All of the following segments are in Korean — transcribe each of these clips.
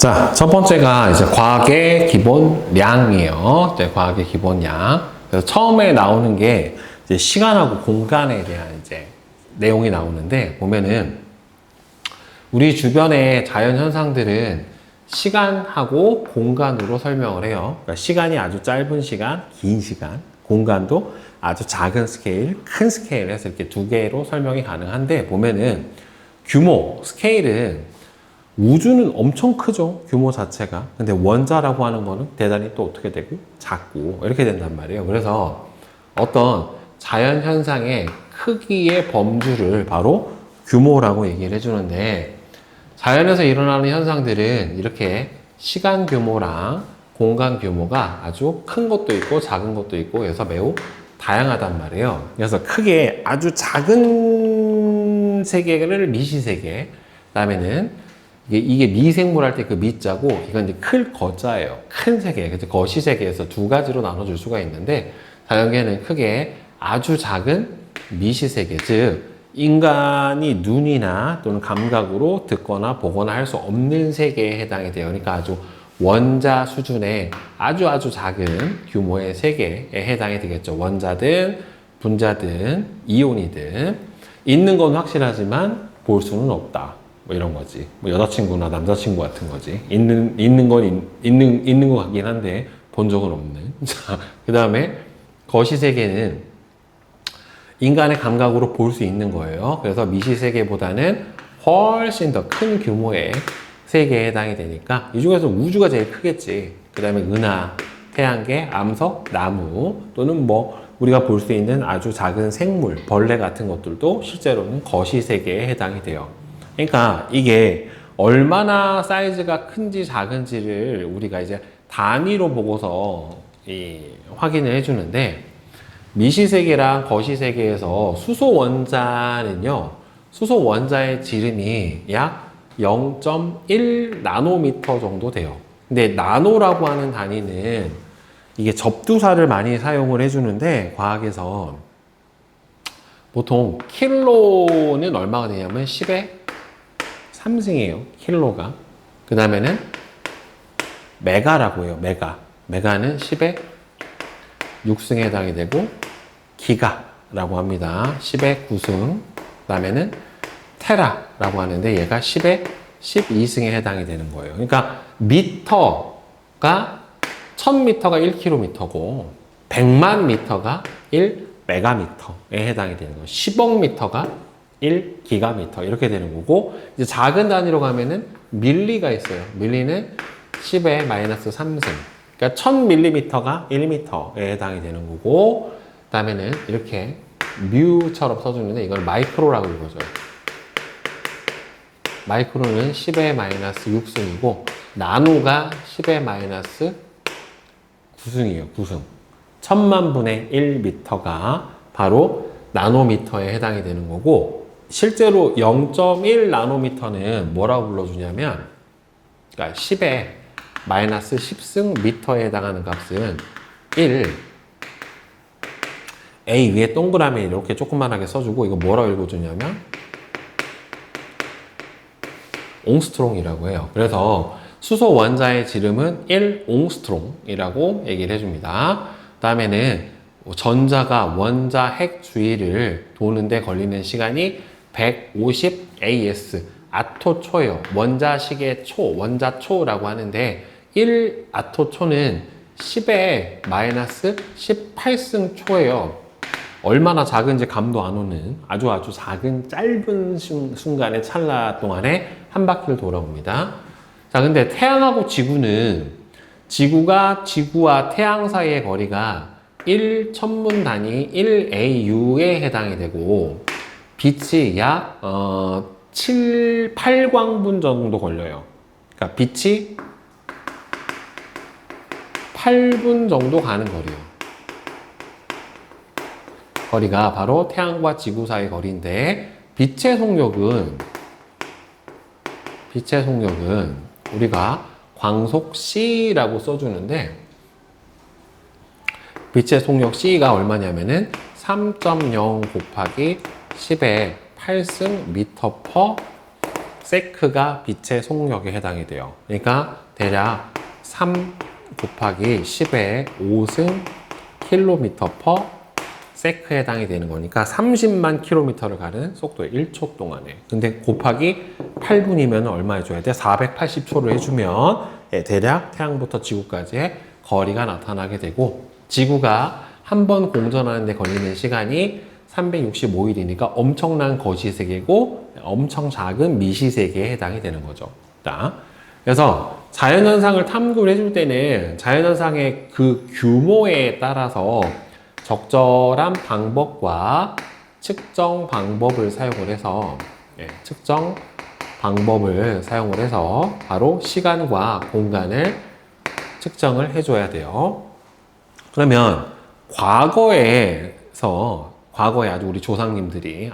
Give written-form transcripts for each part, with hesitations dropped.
자, 첫 번째가 이제 과학의 기본량이에요. 네, 과학의 기본량. 그래서 처음에 나오는 게 이제 시간하고 공간에 대한 이제 내용이 나오는데, 보면은 우리 주변의 자연 현상들은 시간하고 공간으로 설명을 해요. 그러니까 시간이 아주 짧은 시간, 긴 시간, 공간도 아주 작은 스케일, 큰 스케일 해서 이렇게 두 개로 설명이 가능한데, 보면은 규모, 스케일은 우주는 엄청 크죠, 규모 자체가. 근데 원자라고 하는 거는 대단히 또 어떻게 되고 작고 이렇게 된단 말이에요. 그래서 어떤 자연 현상의 크기의 범주를 바로 규모라고 얘기를 해주는데, 자연에서 일어나는 현상들은 이렇게 시간 규모랑 공간 규모가 아주 큰 것도 있고 작은 것도 있고 해서 매우 다양하단 말이에요. 그래서 크게 아주 작은 세계를 미시세계, 그다음에는 이게 미생물 할 때 그 미자고, 이건 이제 클 거자예요. 큰 세계. 그래서 거시세계에서 두 가지로 나눠줄 수가 있는데, 자연계는 크게 아주 작은 미시세계, 즉 인간이 눈이나 또는 감각으로 듣거나 보거나 할 수 없는 세계에 해당이 돼요. 그러니까 아주 원자 수준의 아주 작은 규모의 세계에 해당이 되겠죠. 원자든 분자든 이온이든 있는 건 확실하지만 볼 수는 없다. 뭐 이런 거지. 뭐 여자친구나 남자친구 같은 거지. 있는 건 있는 것 같긴 한데 본 적은 없는. 자, 그 다음에 거시세계는 인간의 감각으로 볼 수 있는 거예요. 그래서 미시세계보다는 훨씬 더 큰 규모의 세계에 해당이 되니까 이 중에서 우주가 제일 크겠지. 그 다음에 은하, 태양계, 암석, 나무, 또는 뭐 우리가 볼 수 있는 아주 작은 생물, 벌레 같은 것들도 실제로는 거시세계에 해당이 돼요. 그러니까 이게 얼마나 사이즈가 큰지 작은지를 우리가 이제 단위로 보고서 확인을 해주는데, 미시세계랑 거시세계에서 수소 원자는요, 수소 원자의 지름이 약 0.1 나노미터 정도 돼요. 근데 나노라고 하는 단위는 이게 접두사를 많이 사용을 해주는데, 과학에서 보통 킬로는 얼마가 되냐면 10의 3승이에요. 킬로가. 그 다음에는 메가라고 해요. 메가는 10의 6승에 해당이 되고, 기가라고 합니다. 10의 9승. 그 다음에는 테라라고 하는데 얘가 10의 12승에 해당이 되는 거예요. 그러니까 미터가 1000m가 1km고 100만 미터가 1메가미터에 해당이 되는 거예요. 10억 미터가 1기가미터 이렇게 되는 거고, 이제 작은 단위로 가면은 밀리가 있어요. 밀리는 10의 마이너스 3승. 그러니까 1000m가 1m에 해당이 되는 거고, 그 다음에는 이렇게 뮤처럼 써주는데 이걸 마이크로라고 읽어줘요. 마이크로는 10의 마이너스 6승이고, 나노가 10의 마이너스 9승이에요. 9승. 1000만 분의 1미터가 바로 나노미터에 해당이 되는 거고, 실제로 0.1 나노미터는 뭐라고 불러주냐면, 그러니까 10의 마이너스 10승 미터에 해당하는 값은 1, A 위에 동그라미 이렇게 조그만하게 써주고, 이거 뭐라고 읽어주냐면 옹스트롱이라고 해요. 그래서 수소 원자의 지름은 1옹스트롱이라고 얘기를 해줍니다. 다음에는 전자가 원자 핵 주위를 도는데 걸리는 시간이 150 AS, 아토초예요. 원자식의 초, 원자초라고 하는데 1 아토초는 10의 마이너스 18승 초예요. 얼마나 작은지 감도 안 오는 아주 작은 짧은 순간의 찰나 동안에 한 바퀴를 돌아옵니다. 자, 근데 태양하고 지구는, 지구가 지구와 태양 사이의 거리가 1천문 단위 1AU에 해당이 되고, 빛이 약 8광분 정도 걸려요. 그러니까 빛이 8분 정도 가는 거리예요. 거리가 바로 태양과 지구 사이 거리인데, 빛의 속력은 우리가 광속 C라고 써주는데, 빛의 속력 C가 얼마냐면은 3.0 곱하기 10의 8승 미터 퍼 세크가 빛의 속력에 해당이 돼요. 그러니까 대략 3 곱하기 10의 5승 킬로미터 퍼 세크에 해당이 되는 거니까 30만 킬로미터를 가는 속도에 1초 동안에. 근데 곱하기 8분이면 얼마 해줘야 돼? 480초를 해주면 대략 태양부터 지구까지의 거리가 나타나게 되고, 지구가 한 번 공전하는 데 걸리는 시간이 365일이니까 엄청난 거시세계고 엄청 작은 미시세계에 해당이 되는 거죠. 그래서 자연현상을 탐구를 해줄 때는 자연현상의 그 규모에 따라서 적절한 방법과 측정 방법을 사용을 해서 바로 시간과 공간을 측정을 해줘야 돼요. 그러면 과거에 아주 우리 조상님들이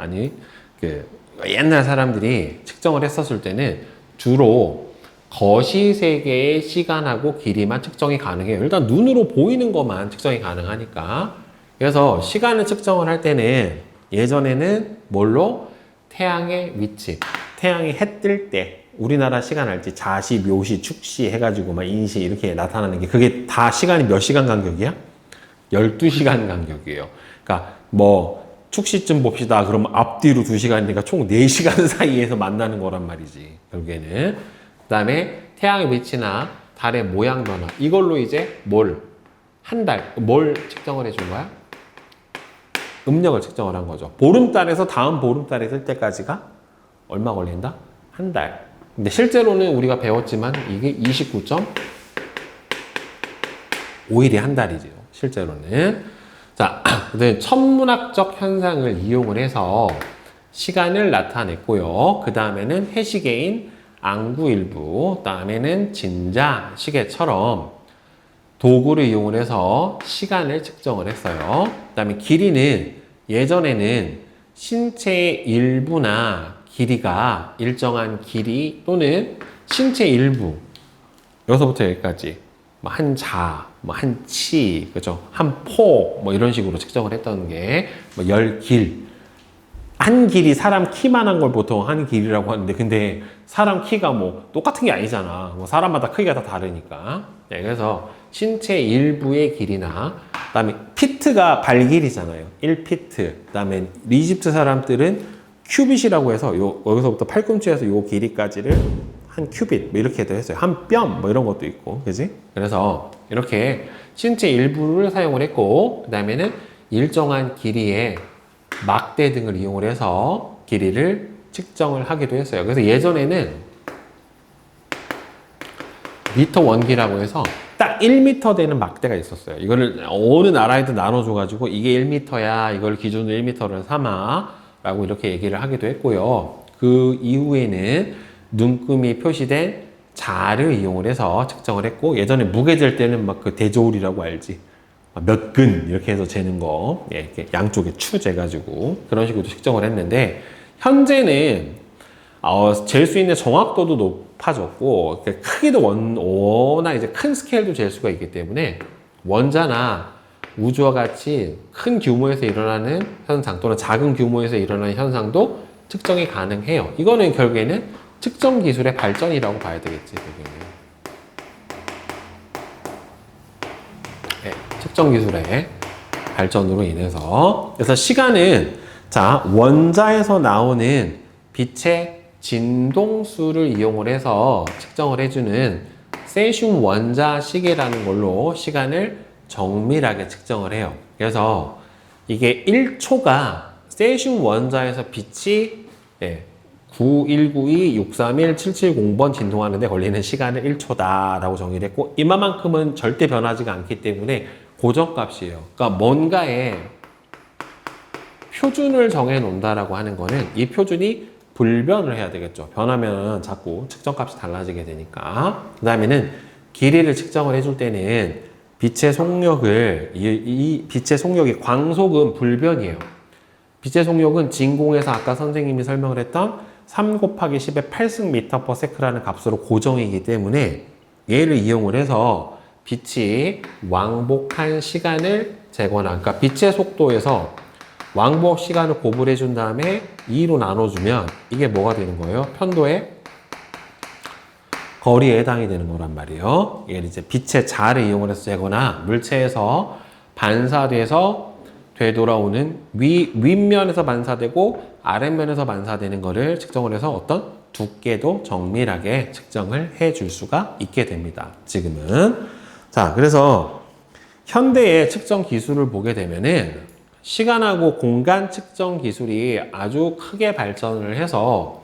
옛날 사람들이 측정을 했었을 때는 주로 거시세계의 시간하고 길이만 측정이 가능해요. 일단 눈으로 보이는 것만 측정이 가능하니까. 그래서 시간을 측정을 할 때는 예전에는 뭘로? 태양의 위치. 태양이 해 뜰 때 우리나라 시간 알지? 자시, 묘시, 축시 해가지고 막 인시 이렇게 나타나는 게, 그게 다 시간이 몇 시간 간격이야? 12시간 간격이에요. 그러니까 축시쯤 봅시다. 그러면 앞뒤로 2시간이니까 총 4시간 사이에서 만나는 거란 말이지, 결국에는. 그 다음에 태양의 위치나 달의 모양 변화, 이걸로 이제 뭘 측정을 해준 거야? 음력을 측정을 한 거죠. 보름달에서 다음 보름달에 뜰 때까지가 얼마 걸린다? 한 달. 근데 실제로는 우리가 배웠지만 이게 29.5일이 한 달이죠. 실제로는. 자, 천문학적 현상을 이용을 해서 시간을 나타냈고요. 그 다음에는 해시계인 안구일부, 그 다음에는 진자, 시계처럼 도구를 이용을 해서 시간을 측정을 했어요. 그 다음에 길이는 예전에는 신체의 일부나 길이가 일정한 길이 또는 신체 일부, 여기서부터 여기까지 한 자, 한 치, 그죠? 한 폭, 이런 식으로 측정을 했던 게, 열 길. 한 길이 사람 키만한 걸 보통 한 길이라고 하는데, 근데 사람 키가 똑같은 게 아니잖아. 사람마다 크기가 다 다르니까. 그래서 신체 일부의 길이나, 그 다음에 피트가 발 길이잖아요. 1피트. 그 다음에 이집트 사람들은 큐빗이라고 해서 여기서부터 팔꿈치에서 요 길이까지를 한 큐빗 이렇게도 했어요. 한 뼘 이런 것도 있고, 그지? 그래서 이렇게 신체 일부를 사용을 했고, 그 다음에는 일정한 길이의 막대 등을 이용을 해서 길이를 측정을 하기도 했어요. 그래서 예전에는 미터 원기라고 해서 딱 1m 되는 막대가 있었어요. 이거를 어느 나라에도 나눠줘가지고 이게 1m야, 이걸 기준으로 1m를 삼아 라고 이렇게 얘기를 하기도 했고요. 그 이후에는 눈금이 표시된 자를 이용을 해서 측정을 했고, 예전에 무게 잴 때는 그 대저울이라고 알지? 몇 근 이렇게 해서 재는 거, 이렇게 양쪽에 추 재가지고 그런 식으로 측정을 했는데, 현재는 잴 수 있는 정확도도 높아졌고, 크기도 워낙 이제 큰 스케일도 잴 수가 있기 때문에 원자나 우주와 같이 큰 규모에서 일어나는 현상 또는 작은 규모에서 일어나는 현상도 측정이 가능해요. 이거는 결국에는 측정 기술의 발전이라고 봐야 되겠지, 측정 기술의 발전으로 인해서. 그래서 시간은 원자에서 나오는 빛의 진동수를 이용을 해서 측정을 해주는 세슘 원자 시계라는 걸로 시간을 정밀하게 측정을 해요. 그래서 이게 1초가 세슘 원자에서 빛이 9192-631-770번 진동하는데 걸리는 시간을 1초다라고 정의를 했고, 이만큼은 절대 변하지가 않기 때문에 고정값이에요. 그러니까 뭔가의 표준을 정해 놓는다라고 하는 거는 이 표준이 불변을 해야 되겠죠. 변하면 자꾸 측정값이 달라지게 되니까. 그 다음에는 길이를 측정을 해줄 때는 빛의 속력을, 이 빛의 속력이 광속은 불변이에요. 빛의 속력은 진공에서 아까 선생님이 설명을 했던 3 곱하기 10의 8승 미터 퍼 세크라는 값으로 고정이기 때문에 얘를 이용을 해서 빛이 왕복한 시간을 재거나, 그러니까 빛의 속도에서 왕복 시간을 곱을 해준 다음에 2로 나눠주면 이게 뭐가 되는 거예요? 편도의 거리에 해당이 되는 거란 말이에요. 이게 이제 빛의 자를 이용해서 재거나 물체에서 반사돼서 되돌아오는 윗면에서 반사되고 아랫면에서 반사되는 거를 측정을 해서 어떤 두께도 정밀하게 측정을 해줄 수가 있게 됩니다. 지금은. 자, 그래서 현대의 측정 기술을 보게 되면은 시간하고 공간 측정 기술이 아주 크게 발전을 해서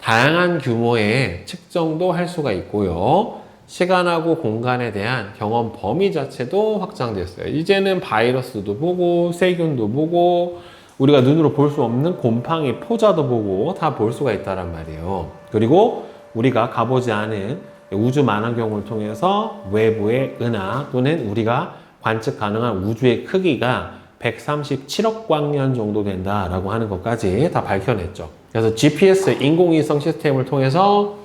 다양한 규모의 측정도 할 수가 있고요. 시간하고 공간에 대한 경험 범위 자체도 확장됐어요. 이제는 바이러스도 보고 세균도 보고 우리가 눈으로 볼 수 없는 곰팡이 포자도 보고 다 볼 수가 있다란 말이에요. 그리고 우리가 가보지 않은 우주 만환경을 통해서 외부의 은하 또는 우리가 관측 가능한 우주의 크기가 137억 광년 정도 된다라고 하는 것까지 다 밝혀냈죠. 그래서 GPS 인공위성 시스템을 통해서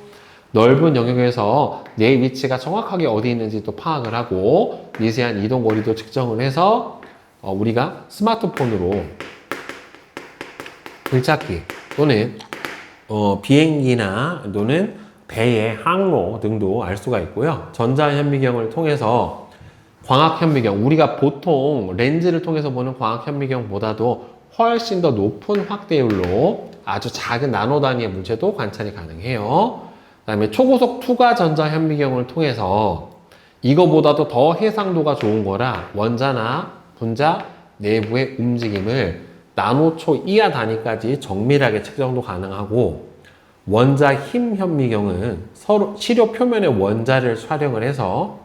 넓은 영역에서 내 위치가 정확하게 어디 있는지 또 파악을 하고 미세한 이동 거리도 측정을 해서 우리가 스마트폰으로 글찾기 또는 비행기나 또는 배의 항로 등도 알 수가 있고요. 전자현미경을 통해서 광학현미경, 우리가 보통 렌즈를 통해서 보는 광학현미경보다도 훨씬 더 높은 확대율로 아주 작은 나노 단위의 물체도 관찰이 가능해요. 그 다음에 초고속 투과 전자현미경을 통해서 이거보다도 더 해상도가 좋은 거라 원자나 분자 내부의 움직임을 나노초 이하 단위까지 정밀하게 측정도 가능하고, 원자 힘 현미경은 서로 치료 표면의 원자를 촬영을 해서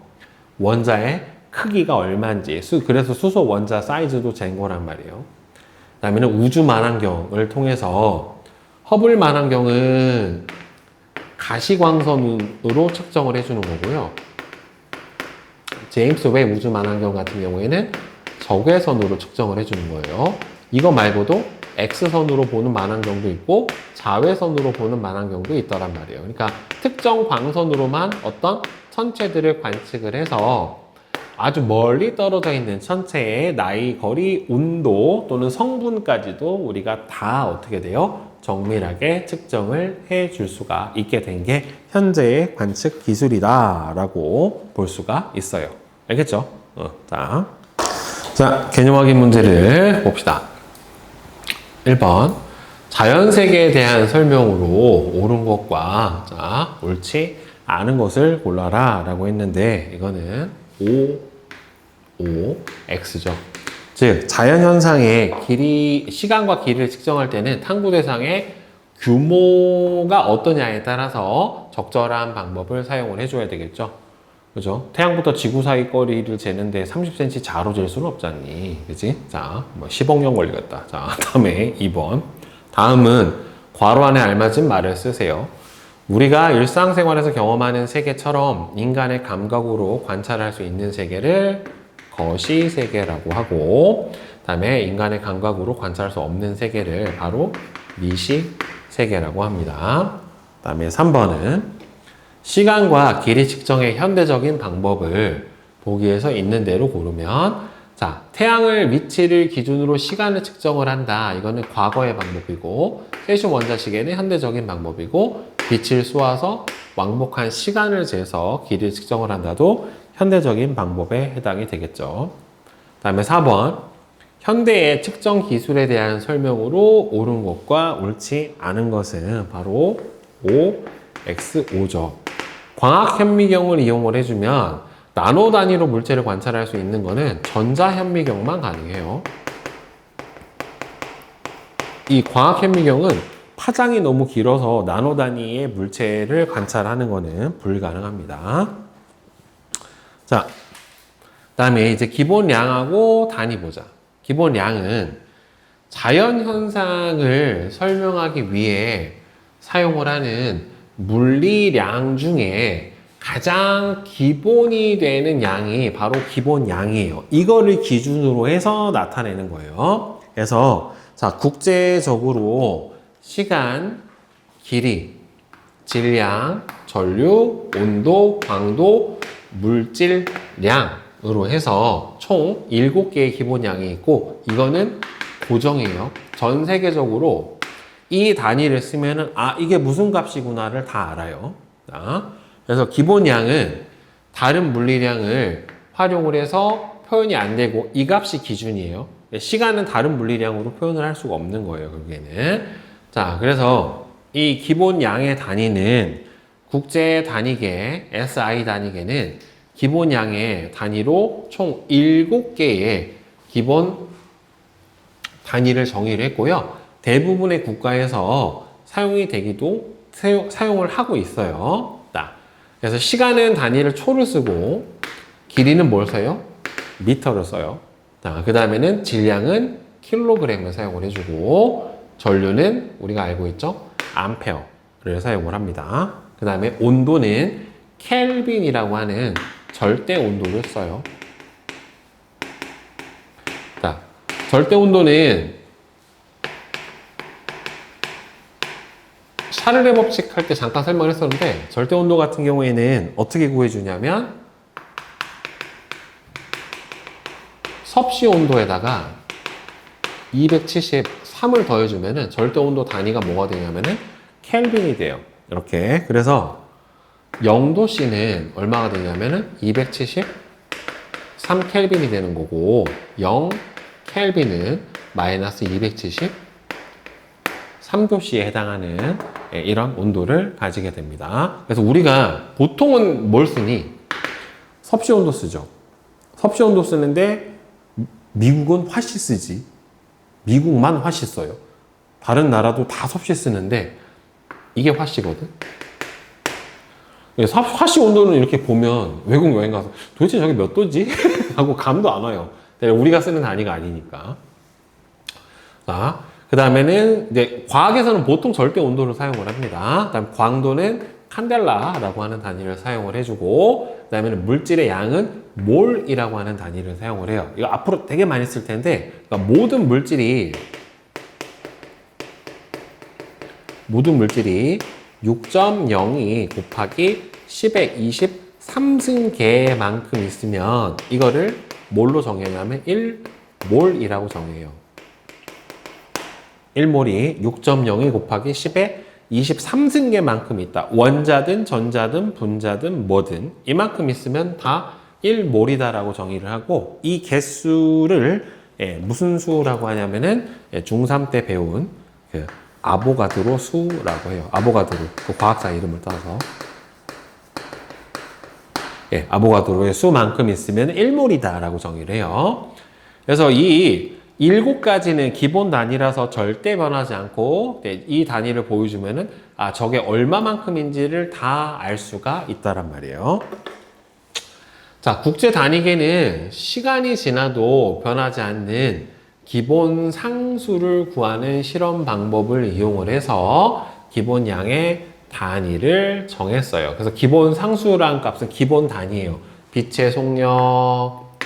원자의 크기가 얼마인지, 그래서 수소 원자 사이즈도 잰 거란 말이에요. 그 다음에는 우주 만환경을 통해서 허블 만환경은 가시광선으로 측정을 해주는 거고요. 제임스 웹 우주 만환경 같은 경우에는 적외선으로 측정을 해주는 거예요. 이거 말고도 X선으로 보는 만환경도 있고 자외선으로 보는 만환경도 있더란 말이에요. 그러니까 특정 광선으로만 어떤 천체들을 관측을 해서 아주 멀리 떨어져 있는 천체의 나이, 거리, 온도 또는 성분까지도 우리가 다 어떻게 돼요? 정밀하게 측정을 해 줄 수가 있게 된 게 현재의 관측 기술이다라고 볼 수가 있어요. 알겠죠? 자, 개념 확인 문제를 봅시다. 1번. 자연세계에 대한 설명으로 옳은 것과 옳지 않은 것을 골라라 라고 했는데, 이거는 X죠. 즉, 자연현상의 길이, 시간과 길이를 측정할 때는 탐구 대상의 규모가 어떠냐에 따라서 적절한 방법을 사용을 해줘야 되겠죠. 그죠? 태양부터 지구 사이 거리를 재는데 30cm 자로 잴 수는 없잖니. 그지? 자, 10억 년 걸리겠다. 자, 다음에 2번. 다음은 괄호 안에 알맞은 말을 쓰세요. 우리가 일상생활에서 경험하는 세계처럼 인간의 감각으로 관찰할 수 있는 세계를 거시세계라고 하고, 다음에 인간의 감각으로 관찰할 수 없는 세계를 바로 미시세계라고 합니다. 다음에 3번은 시간과 길이 측정의 현대적인 방법을 보기에서 있는 대로 고르면, 자, 태양을 위치를 기준으로 시간을 측정을 한다. 이거는 과거의 방법이고, 세슘 원자시계는 현대적인 방법이고, 빛을 쏘아서 왕복한 시간을 재서 길이를 측정을 한다도 현대적인 방법에 해당이 되겠죠. 다음에 4번. 현대의 측정 기술에 대한 설명으로 옳은 것과 옳지 않은 것은 바로 OX5죠. 광학현미경을 이용을 해주면 나노 단위로 물체를 관찰할 수 있는 거는 전자현미경만 가능해요. 이 광학현미경은 파장이 너무 길어서 나노 단위의 물체를 관찰하는 거는 불가능합니다. 자, 다음에 이제 기본량하고 단위 보자. 기본량은 자연현상을 설명하기 위해 사용을 하는 물리량 중에 가장 기본이 되는 양이 바로 기본량이에요. 이거를 기준으로 해서 나타내는 거예요. 그래서 자, 국제적으로 시간, 길이, 질량, 전류, 온도, 광도, 물질량으로 해서 총 7개의 기본량이 있고, 이거는 고정이에요. 전 세계적으로 이 단위를 쓰면은 이게 무슨 값이구나를 다 알아요. 자, 그래서 기본량은 다른 물리량을 활용을 해서 표현이 안 되고 이 값이 기준이에요. 시간은 다른 물리량으로 표현을 할 수가 없는 거예요, 결국에는. 자, 그래서 이 기본량의 단위는 국제 단위계, SI 단위계는 기본량의 단위로 총 7개의 기본 단위를 정의를 했고요. 대부분의 국가에서 사용이 되기도 사용을 하고 있어요. 자, 그래서 시간은 단위를 초를 쓰고 길이는 뭘 써요? 미터를 써요. 자, 그 다음에는 질량은 킬로그램을 사용을 해주고 전류는 우리가 알고 있죠? 암페어를 사용을 합니다. 그 다음에 온도는 켈빈이라고 하는 절대 온도를 써요. 자, 절대 온도는 샤를레 법칙 할 때 잠깐 설명을 했었는데 절대 온도 같은 경우에는 어떻게 구해주냐면 섭씨 온도에다가 273을 더해주면은 절대 온도 단위가 뭐가 되냐면은 켈빈이 돼요. 이렇게. 그래서 0도씨는 얼마가 되냐면은 273 켈빈이 되는 거고 0 켈빈은 마이너스 273도씨에 해당하는 이런 온도를 가지게 됩니다. 그래서 우리가 보통은 뭘 쓰니? 섭씨 온도 쓰죠. 섭씨 온도 쓰는데 미국은 화씨 쓰지. 미국만 화씨 써요. 다른 나라도 다 섭씨 쓰는데 이게 화씨거든. 화씨 온도는 이렇게 보면 외국 여행 가서 도대체 저게 몇 도지? 하고 감도 안 와요. 우리가 쓰는 단위가 아니니까. 자, 그 다음에는 이제 과학에서는 보통 절대 온도를 사용을 합니다. 그다음 광도는 칸델라라고 하는 단위를 사용을 해주고, 그 다음에는 물질의 양은 몰이라고 하는 단위를 사용을 해요. 이거 앞으로 되게 많이 쓸 텐데, 그러니까 모든 물질이 6.02 곱하기 10의 23승계만큼 있으면 이거를 뭘로 정의하냐면 1몰이라고 정해요. 1몰이 6.02 곱하기 10의 23승계만큼 있다. 원자든 전자든 분자든 뭐든 이만큼 있으면 다 1몰이다라고 정의를 하고, 이 개수를 무슨 수라고 하냐면은 중3 때 배운 그 아보가드로 수라고 해요. 아보가드로, 그 과학자 이름을 따서. 아보가드로의 수만큼 있으면 1몰이다라고 정의를 해요. 그래서 이 7가지는 기본 단위라서 절대 변하지 않고 이 단위를 보여주면은 저게 얼마만큼인지를 다 알 수가 있다란 말이에요. 자, 국제 단위계는 시간이 지나도 변하지 않는 기본 상수를 구하는 실험 방법을 이용을 해서 기본 양의 단위를 정했어요. 그래서 기본 상수라는 값은 기본 단위예요. 빛의 속력,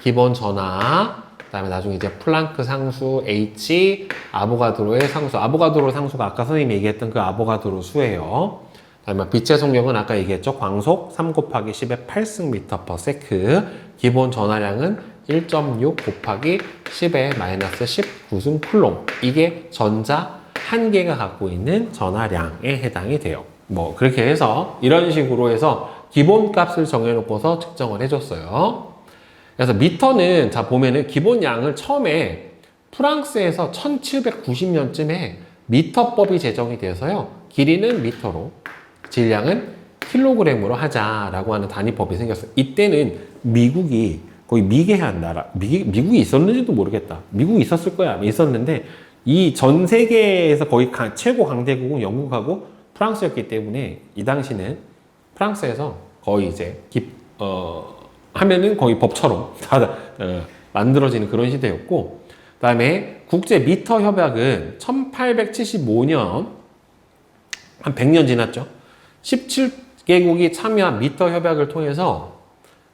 기본 전하, 그 다음에 나중에 이제 플랑크 상수, H, 아보가드로의 상수. 아보가드로 상수가 아까 선생님이 얘기했던 그 아보가드로 수예요. 그 다음에 빛의 속력은 아까 얘기했죠. 광속 3 곱하기 10의 8승 미터 퍼 세크. 기본 전하량은 1.6 곱하기 10의 마이너스 19승 쿨롱. 이게 전자 한 개가 갖고 있는 전하량에 해당이 돼요. 뭐 그렇게 해서 이런 식으로 해서 기본 값을 정해놓고서 측정을 해줬어요. 그래서 미터는 자 보면은 기본 양을 처음에 프랑스에서 1790년쯤에 미터법이 제정이 되어서요. 길이는 미터로, 질량은 킬로그램으로 하자라고 하는 단위법이 생겼어요. 이때는 미국이 거의 미개한 나라, 미국이 있었는지도 모르겠다. 미국이 있었을 거야. 있었는데 이 전 세계에서 거의 최고 강대국은 영국하고 프랑스였기 때문에 이 당시는 프랑스에서 거의 이제 하면은 거의 법처럼 다 만들어지는 그런 시대였고, 그 다음에 국제 미터 협약은 1875년 한 100년 지났죠. 17개국이 참여한 미터 협약을 통해서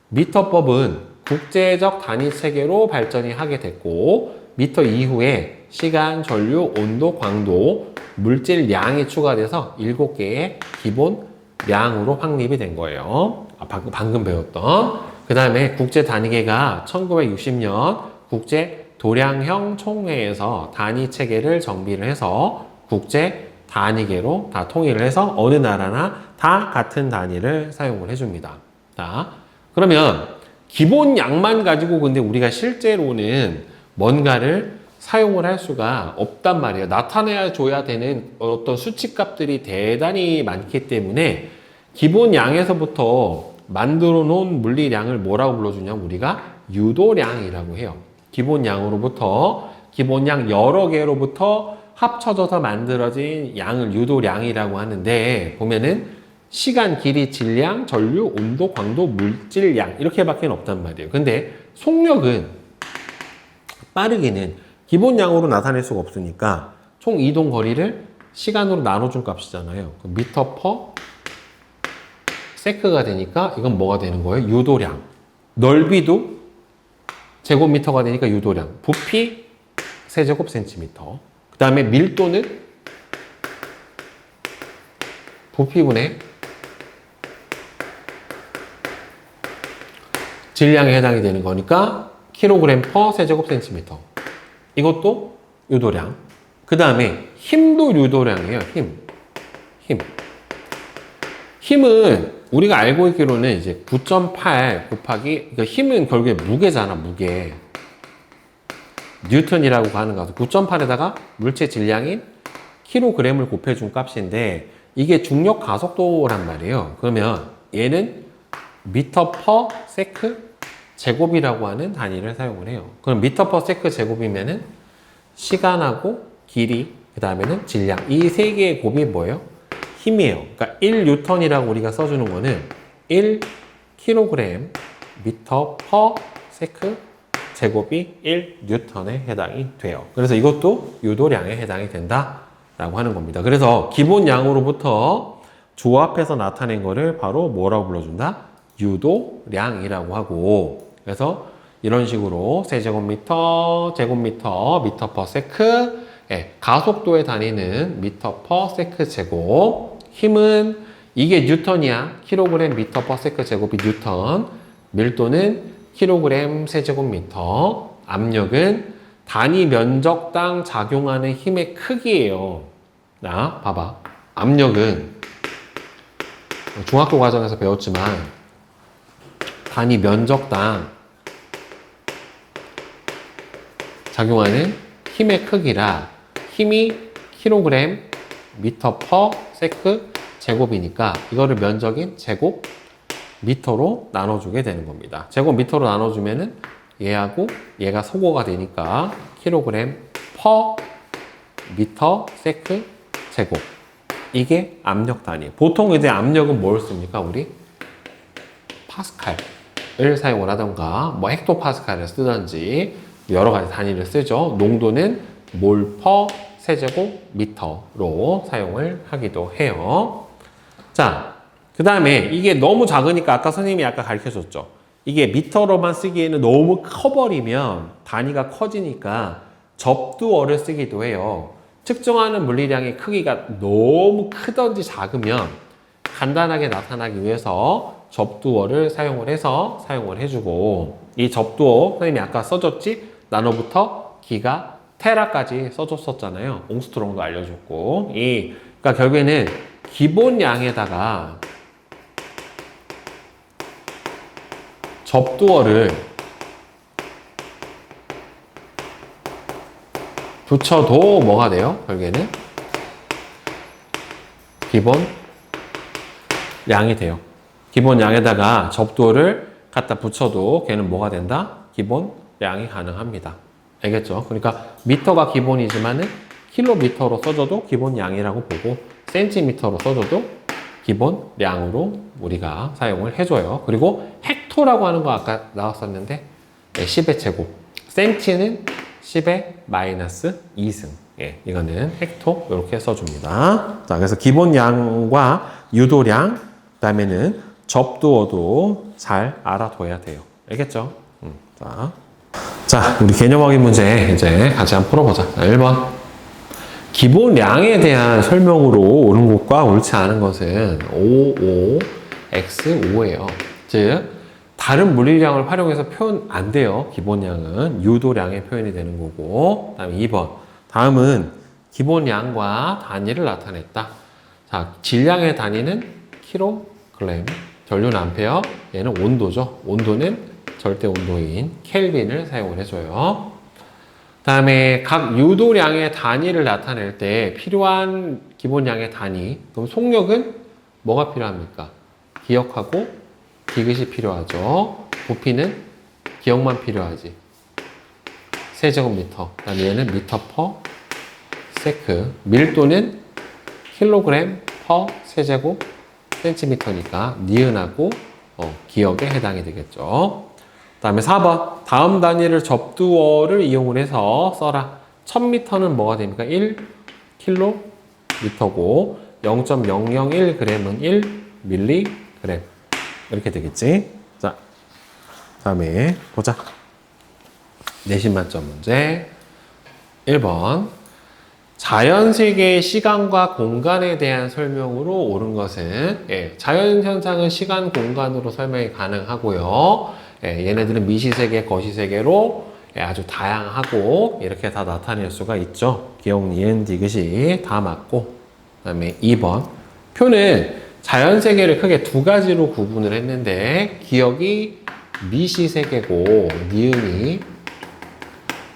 미터법은 국제적 단위 체계로 발전이 하게 됐고, 미터 이후에 시간, 전류, 온도, 광도, 물질 양이 추가돼서 7개의 기본 량으로 확립이 된 거예요. 방금 배웠던. 그 다음에 국제 단위계가 1960년 국제 도량형 총회에서 단위 체계를 정비를 해서 국제 단위계로 다 통일을 해서 어느 나라나 다 같은 단위를 사용을 해줍니다. 자, 그러면 기본 양만 가지고 근데 우리가 실제로는 뭔가를 사용을 할 수가 없단 말이에요. 나타내야 줘야 되는 어떤 수치값들이 대단히 많기 때문에 기본 양에서부터 만들어 놓은 물리량을 뭐라고 불러주냐면 우리가 유도량이라고 해요. 기본 양으로부터 기본 양 여러 개로부터 합쳐져서 만들어진 양을 유도량이라고 하는데 보면은 시간, 길이, 질량, 전류, 온도, 광도, 물질량 이렇게밖에 없단 말이에요. 근데 속력은 빠르기는 기본 양으로 나타낼 수가 없으니까 총 이동 거리를 시간으로 나눠준 값이잖아요. 미터 퍼 세크가 되니까 이건 뭐가 되는 거예요? 유도량. 넓이도 제곱미터가 되니까 유도량. 부피 세제곱 센티미터. 그 다음에 밀도는 부피분의 질량에 해당이 되는 거니까 킬로그램 퍼 세제곱 센티미터. 이것도 유도량. 그 다음에 힘도 유도량이에요. 힘. 힘은 우리가 알고 있기로는 이제 9.8 곱하기, 그러니까 힘은 결국에 무게잖아, 무게. 뉴턴이라고 하는 거. 9.8에다가 물체 질량인 킬로그램을 곱해준 값인데, 이게 중력 가속도란 말이에요. 그러면 얘는 미터 퍼 세크 제곱이라고 하는 단위를 사용을 해요. 그럼 미터 퍼 세크 제곱이면은 시간하고 길이, 그 다음에는 질량. 이 세 개의 곱이 뭐예요? 힘이에요. 그러니까 1뉴턴이라고 우리가 써주는 거는 1kg 미터 퍼 세크 제곱이 1뉴턴에 해당이 돼요. 그래서 이것도 유도량에 해당이 된다라고 하는 겁니다. 그래서 기본 양으로부터 조합해서 나타낸 거를 바로 뭐라고 불러준다? 유도량이라고 하고, 그래서 이런 식으로 세제곱미터, 제곱미터, 미터 퍼 세크, 가속도의 단위는 미터 퍼 세크 제곱, 힘은 이게 뉴턴이야. 킬로그램 미터 퍼 세크 제곱이 뉴턴, 밀도는 킬로그램 세제곱미터, 압력은 단위 면적당 작용하는 힘의 크기예요. 자, 봐봐. 압력은 중학교 과정에서 배웠지만 단위 면적당 작용하는 힘의 크기라 힘이 킬로그램 미터 퍼 세크 제곱이니까 이거를 면적인 제곱 미터로 나눠주게 되는 겁니다. 제곱 미터로 나눠주면은 얘하고 얘가 소거가 되니까 킬로그램 퍼 미터 세크 제곱. 이게 압력 단위. 보통 이제 압력은 뭘 씁니까? 우리 파스칼을 사용을 하던가 뭐 헥토파스칼을 쓰던지 여러 가지 단위를 쓰죠. 농도는 몰 퍼 세제곱 미터로 사용을 하기도 해요. 자, 그 다음에 이게 너무 작으니까 아까 선생님이 아까 가르쳐 줬죠. 이게 미터로만 쓰기에는 너무 커버리면 단위가 커지니까 접두어를 쓰기도 해요. 측정하는 물리량의 크기가 너무 크든지 작으면 간단하게 나타나기 위해서 접두어를 사용을 해서 사용을 해주고, 이 접두어 선생님이 아까 써줬지? 나노부터 기가 테라까지 써줬었잖아요. 옹스트롱도 알려줬고, 그러니까 결국에는 기본 양에다가 접두어를 붙여도 뭐가 돼요? 결국에는 기본 양이 돼요. 기본 양에다가 접두어를 갖다 붙여도 걔는 뭐가 된다? 기본 양이 가능합니다. 알겠죠? 그러니까 미터가 기본이지만은 킬로미터로 써줘도 기본 양이라고 보고 센티미터로 써줘도 기본 량으로 우리가 사용을 해줘요. 그리고 헥토라고 하는 거 아까 나왔었는데 10의 제곱, 센티는 10의 마이너스 2승. 이거는 헥토 이렇게 써줍니다. 자, 그래서 기본 양과 유도량, 그 다음에는 접두어도 잘 알아둬야 돼요. 알겠죠? 자, 우리 개념 확인 문제 이제 같이 한번 풀어보자. 자, 1번. 기본량에 대한 설명으로 옳은 것과 옳지 않은 것은 5, 5, X, 5예요. 즉, 다른 물리량을 활용해서 표현 안 돼요. 기본량은 유도량의 표현이 되는 거고. 그 다음에 2번. 다음은 기본량과 단위를 나타냈다. 자, 질량의 단위는 킬로그램, 전류는 암페어, 얘는 온도죠. 온도는 절대 온도인 켈빈을 사용을 해줘요. 다음에 각 유도량의 단위를 나타낼 때 필요한 기본량의 단위. 그럼 속력은 뭐가 필요합니까? 기억하고 디귿이 필요하죠. 부피는 기억만 필요하지. 세제곱미터. 그다음에 얘는 미터 퍼 세크. 밀도는 킬로그램 퍼 세제곱 센티미터니까 니은하고 기억에 해당이 되겠죠. 다음에 4번. 다음 단위를 접두어를 이용을 해서 써라. 1000m는 뭐가 됩니까? 1kg고 0.001g은 1mg. 이렇게 되겠지. 자, 다음에 보자. 내신 만점 문제. 1번. 자연세계의 시간과 공간에 대한 설명으로 옳은 것은, 자연현상은 시간, 공간으로 설명이 가능하고요. 얘네들은 미시세계, 거시세계로 아주 다양하고 이렇게 다 나타낼 수가 있죠. 기억, 니은, 디귿이 다 맞고. 그 다음에 2번. 표는 자연세계를 크게 두 가지로 구분을 했는데, 기억이 미시세계고, 니은이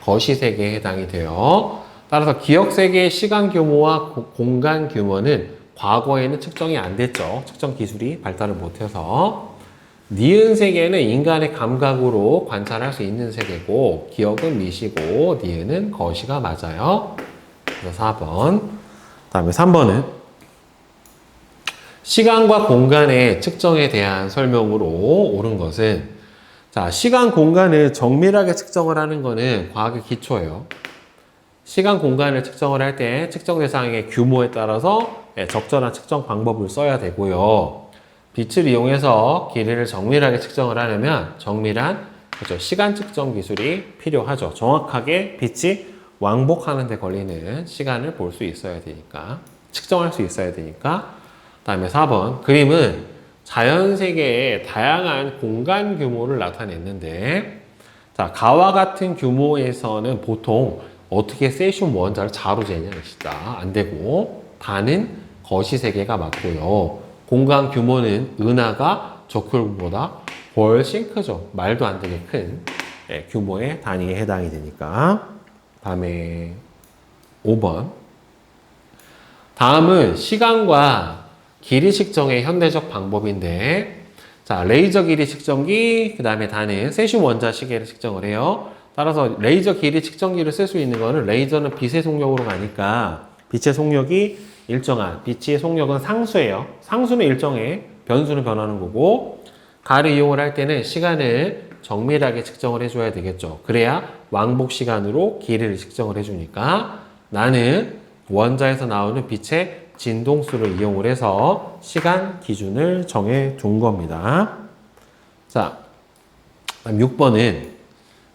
거시세계에 해당이 돼요. 따라서 기억세계의 시간 규모와 공간 규모는 과거에는 측정이 안 됐죠. 측정 기술이 발달을 못해서. 니은 세계는 인간의 감각으로 관찰할 수 있는 세계고, 기억은 미시고 니은은 거시가 맞아요. 그래서 4번. 다음에 3번은 시간과 공간의 측정에 대한 설명으로 옳은 것은, 자, 시간 공간을 정밀하게 측정을 하는 거는 과학의 기초예요. 시간 공간을 측정을 할 때 측정 대상의 규모에 따라서 적절한 측정 방법을 써야 되고요. 빛을 이용해서 길이를 정밀하게 측정을 하려면 정밀한, 그렇죠, 시간 측정 기술이 필요하죠. 정확하게 빛이 왕복하는 데 걸리는 시간을 볼 수 있어야 되니까, 측정할 수 있어야 되니까. 다음에 4번. 그림은 자연세계의 다양한 공간 규모를 나타냈는데, 자, 가와 같은 규모에서는 보통 어떻게 세슘 원자를 자로 재냐, 진짜 안 되고, 다는 거시세계가 맞고요. 공간 규모는 은하가 저클보다 훨씬 크죠. 말도 안 되게 큰 규모의 단위에 해당이 되니까. 다음에 5번. 다음은 시간과 길이 측정의 현대적 방법인데, 자, 레이저 길이 측정기, 그 다음에 다는 세슘 원자 시계를 측정을 해요. 따라서 레이저 길이 측정기를 쓸 수 있는 거는, 레이저는 빛의 속력으로 가니까 빛의 속력이 일정한, 빛의 속력은 상수예요. 상수는 일정해, 변수는 변하는 거고, 가를 이용을 할 때는 시간을 정밀하게 측정을 해줘야 되겠죠. 그래야 왕복 시간으로 길이를 측정을 해주니까, 나는 원자에서 나오는 빛의 진동수를 이용을 해서 시간 기준을 정해 둔 겁니다. 자, 다음 6번은,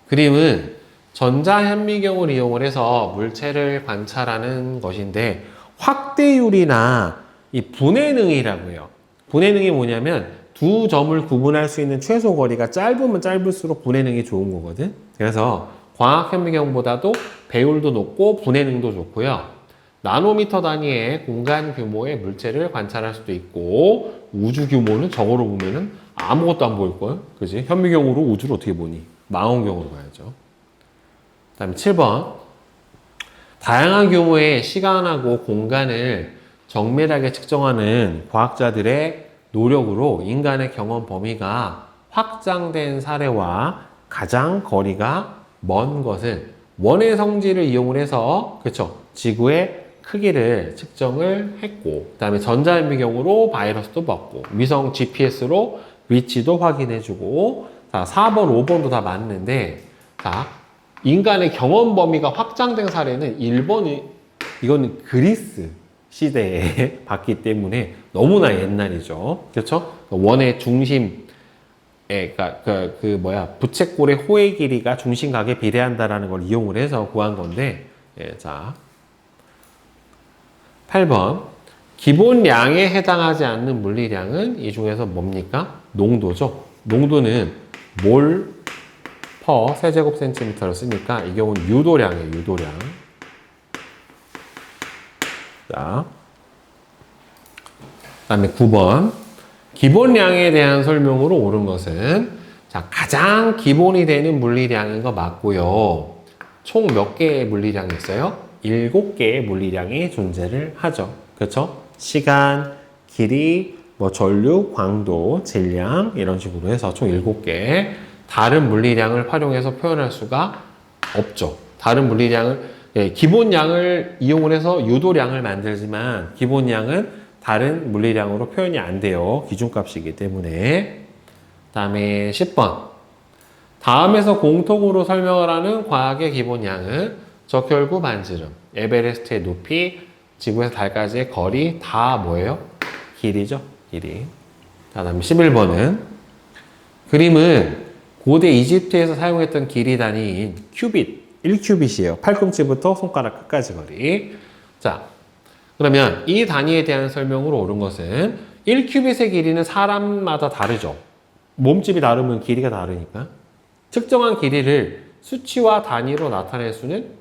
그림은 전자현미경을 이용을 해서 물체를 관찰하는 것인데, 확대율이나 이 분해능이라고 해요. 분해능이 뭐냐면 두 점을 구분할 수 있는 최소 거리가 짧으면 짧을수록 분해능이 좋은 거거든. 그래서 광학현미경보다도 배율도 높고 분해능도 좋고요. 나노미터 단위의 공간 규모의 물체를 관찰할 수도 있고, 우주 규모는 저거로 보면은 아무것도 안 보일걸? 그지? 현미경으로 우주를 어떻게 보니? 망원경으로 봐야죠. 그 다음에 7번. 다양한 규모의 시간하고 공간을 정밀하게 측정하는 과학자들의 노력으로 인간의 경험 범위가 확장된 사례와 가장 거리가 먼 것은 원의 성질을 이용을 해서, 그렇죠, 지구의 크기를 측정을 했고, 그 다음에 전자현미경으로 바이러스도 봤고, 위성 GPS로 위치도 확인해주고. 자, 4번, 5번도 다 맞는데, 자, 인간의 경험 범위가 확장된 사례는 1번이, 이거는 그리스 시대에 봤기 때문에 너무나 옛날이죠. 그렇죠? 원의 중심, 그러니까 부채꼴의 호의 길이가 중심각에 비례한다라는 걸 이용을 해서 구한 건데, 자, 8번. 기본량에 해당하지 않는 물리량은 이 중에서 뭡니까? 농도죠. 농도는 몰 퍼 세제곱 센티미터를 쓰니까 이 경우는 유도량이에요. 유도량. 자, 그 다음에 9번. 기본량에 대한 설명으로 옳은 것은, 자, 가장 기본이 되는 물리량인 거 맞고요. 총 몇 개의 물리량이 있어요? 7개의 물리량이 존재를 하죠. 그렇죠? 시간, 길이, 뭐 전류, 광도, 질량 이런 식으로 해서 총 7개. 다른 물리량을 활용해서 표현할 수가 없죠. 다른 물리량을, 기본량을 이용을 해서 유도량을 만들지만 기본량은 다른 물리량으로 표현이 안 돼요. 기준값이기 때문에. 다음에 10번. 다음에서 공통으로 설명을 하는 과학의 기본량은 적혈구 반지름, 에베레스트의 높이, 지구에서 달까지의 거리 다 뭐예요? 길이죠. 길이. 자, 다음에 11번은 그림은 고대 이집트에서 사용했던 길이 단위인 큐빗, 1큐빗이에요. 팔꿈치부터 손가락 끝까지 거리. 자, 그러면 이 단위에 대한 설명으로 옳은 것은 1큐빗의 길이는 사람마다 다르죠. 몸집이 다르면 길이가 다르니까. 측정한 길이를 수치와 단위로 나타낼 수는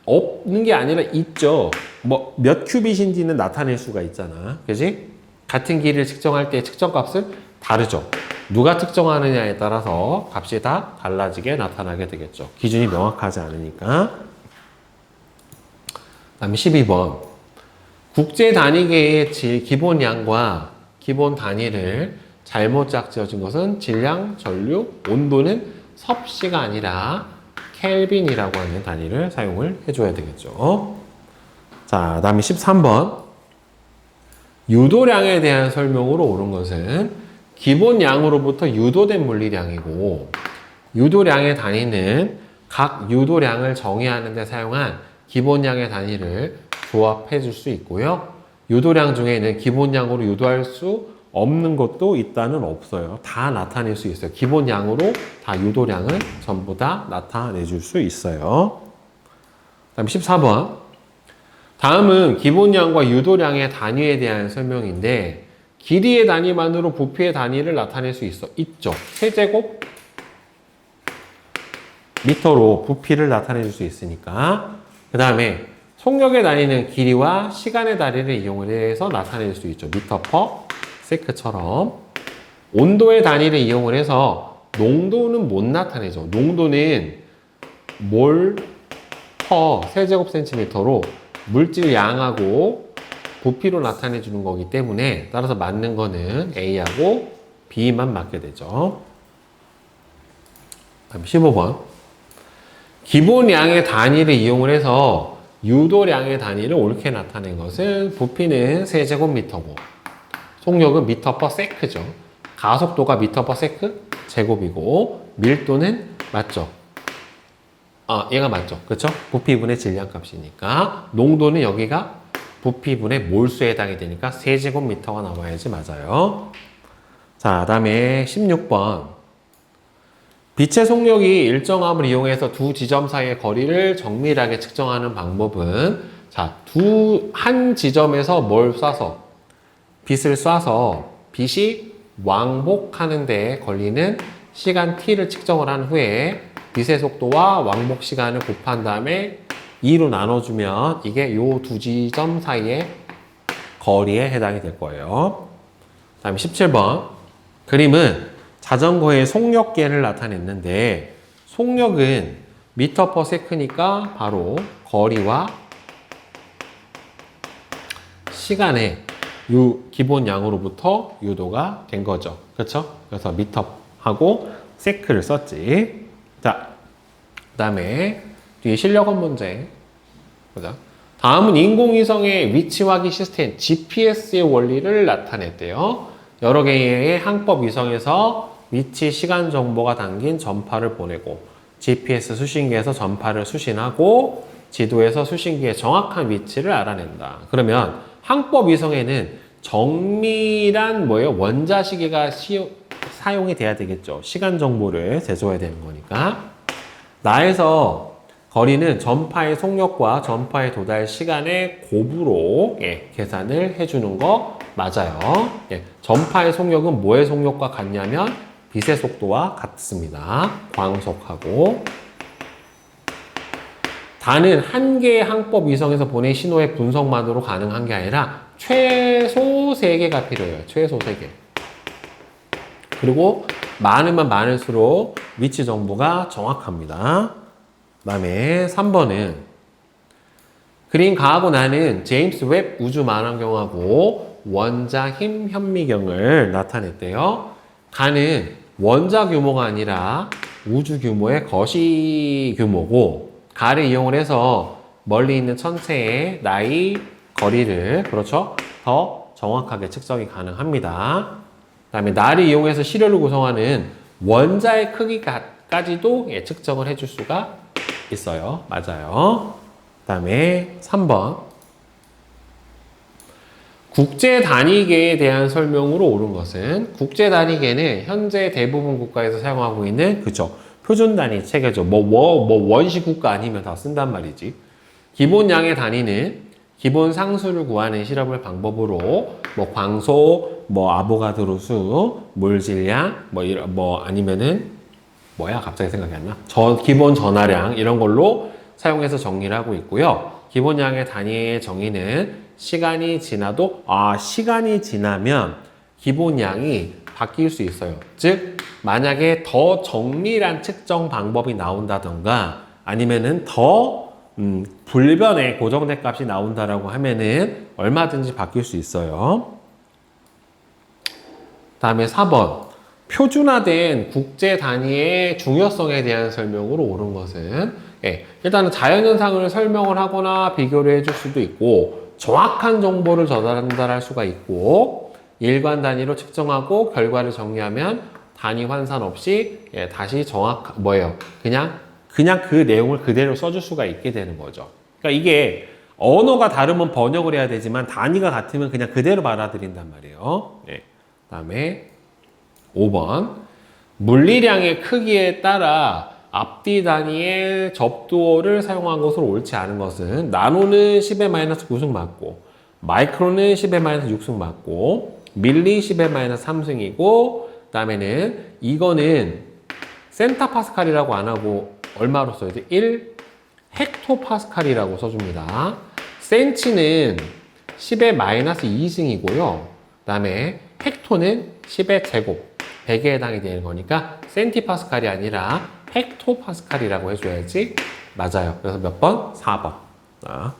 없는 게 아니라 있죠. 뭐 몇 큐빗인지는 나타낼 수가 있잖아. 그지? 같은 길이를 측정할 때 측정값은 다르죠. 누가 측정하느냐에 따라서 값이 다 달라지게 나타나게 되겠죠. 기준이 명확하지 않으니까. 다음에 12번. 국제 단위계의 기본량과 기본 단위를 잘못 짝지어진 것은 질량, 전류, 온도는 섭씨가 아니라 켈빈이라고 하는 단위를 사용을 해줘야 되겠죠. 자, 다음에 13번. 유도량에 대한 설명으로 옳은 것은 기본량으로부터 유도된 물리량이고, 유도량의 단위는 각 유도량을 정의하는 데 사용한 기본량의 단위를 조합해 줄 수 있고요. 유도량 중에는 기본량으로 유도할 수 없는 것도 있다는 없어요. 다 나타낼 수 있어요. 기본량으로 다 유도량을 전부 다 나타내 줄 수 있어요. 다음 14번. 다음은 기본량과 유도량의 단위에 대한 설명인데, 길이의 단위만으로 부피의 단위를 나타낼 수 있죠. 세제곱 미터로 부피를 나타내 줄 수 있으니까. 그 다음에 속력의 단위는 길이와 시간의 단위를 이용을 해서 나타낼 수 있죠. 미터 퍼 세크처럼. 온도의 단위를 이용을 해서 농도는 못 나타내죠. 농도는 몰 퍼 세제곱 센티미터로 물질 양하고 부피로 나타내 주는 거기 때문에, 따라서 맞는 거는 A하고 B만 맞게 되죠. 다음 15번. 기본량의 단위를 이용을 해서 유도량의 단위를 옳게 나타낸 것은 부피는 세제곱미터고, 속력은 미터 퍼 세크죠. 가속도가 미터 퍼 세크 제곱이고, 밀도는 맞죠. 얘가 맞죠. 그렇죠? 부피분의 질량 값이니까. 농도는 여기가 부피분의 몰수에 해당이 되니까 세제곱미터가 나와야지 맞아요. 자, 다음에 16번. 빛의 속력이 일정함을 이용해서 두 지점 사이의 거리를 정밀하게 측정하는 방법은, 자, 한 지점에서 뭘 쏴서, 빛을 쏴서 빛이 왕복하는 데 걸리는 시간 t를 측정을 한 후에 빛의 속도와 왕복 시간을 곱한 다음에 2로 나눠주면 이게 요 두 지점 사이의 거리에 해당이 될 거예요. 다음에 17번. 그림은 자전거의 속력계를 나타냈는데, 속력은 미터 퍼 세크니까 바로 거리와 시간의 기본량으로부터 유도가 된 거죠. 그렇죠? 그래서 미터하고 세크를 썼지. 자, 그 다음에 뒤에 실력원 문제 보자. 다음은 인공위성의 위치 확인 시스템 GPS의 원리를 나타냈대요. 여러 개의 항법 위성에서 위치 시간 정보가 담긴 전파를 보내고, GPS 수신기에서 전파를 수신하고, 지도에서 수신기의 정확한 위치를 알아낸다. 그러면 항법 위성에는 정밀한 원자시계가 사용이 돼야 되겠죠. 시간 정보를 제조해야 되는 거니까. 나에서 거리는 전파의 속력과 전파의 도달 시간의 곱으로 계산을 해주는 거 맞아요. 전파의 속력은 뭐의 속력과 같냐면 빛의 속도와 같습니다. 광속하고. 단은 한 개의 항법 위성에서 보낸 신호의 분석만으로 가능한 게 아니라 최소 3개가 필요해요. 최소 3개. 그리고 많으면 많을수록 위치 정보가 정확합니다. 그 다음에 3번은 그린 가하고 나는 제임스 웹 우주 망원경하고 원자 힘 현미경을 나타냈대요. 가는 원자 규모가 아니라 우주 규모의 거시 규모고, 가를 이용을 해서 멀리 있는 천체의 나이, 거리를 그렇죠? 더 정확하게 측정이 가능합니다. 그 다음에 나를 이용해서 시료를 구성하는 원자의 크기까지도 측정을 해줄 수가 있어요. 맞아요. 그 다음에 3번. 국제 단위계에 대한 설명으로 옳은 것은, 국제 단위계는 현재 대부분 국가에서 사용하고 있는, 그쵸, 표준 단위 체계죠. 원시 국가 아니면 다 쓴단 말이지. 기본 양의 단위는 기본 상수를 구하는 실험을 방법으로 광소, 아보가드로 수, 물질량, 아니면은 갑자기 생각이 안 나. 기본 전하량 이런 걸로 사용해서 정리를 하고 있고요. 기본 양의 단위의 정의는 시간이 지나면 기본 양이 바뀔 수 있어요. 즉 만약에 더 정밀한 측정 방법이 나온다던가 아니면은 더 불변의 고정된 값이 나온다라고 하면은 얼마든지 바뀔 수 있어요. 다음에 4번. 표준화된 국제 단위의 중요성에 대한 설명으로 옳은 것은, 일단은 자연현상을 설명을 하거나 비교를 해줄 수도 있고, 정확한 정보를 전달할 수가 있고, 일관 단위로 측정하고 결과를 정리하면 단위 환산 없이 다시 그냥 그 내용을 그대로 써줄 수가 있게 되는 거죠. 그러니까 이게 언어가 다르면 번역을 해야 되지만 단위가 같으면 그냥 그대로 받아들인단 말이에요. 그다음에 5번. 물리량의 크기에 따라 앞뒤 단위의 접두어를 사용한 것으로 옳지 않은 것은, 나노는 10-9승 맞고, 마이크로는 10-6승 맞고, 밀리 10-3승이고, 그 다음에는 이거는 센타파스칼이라고 안 하고 얼마로 써야 돼? 1 헥토파스칼이라고 써줍니다. 센치는 10-2승이고요. 그 다음에 헥토는 10의 제곱, 100에 해당이 되는 거니까 센티파스칼이 아니라 헥토파스칼이라고 해줘야지 맞아요. 그래서 몇 번? 4번.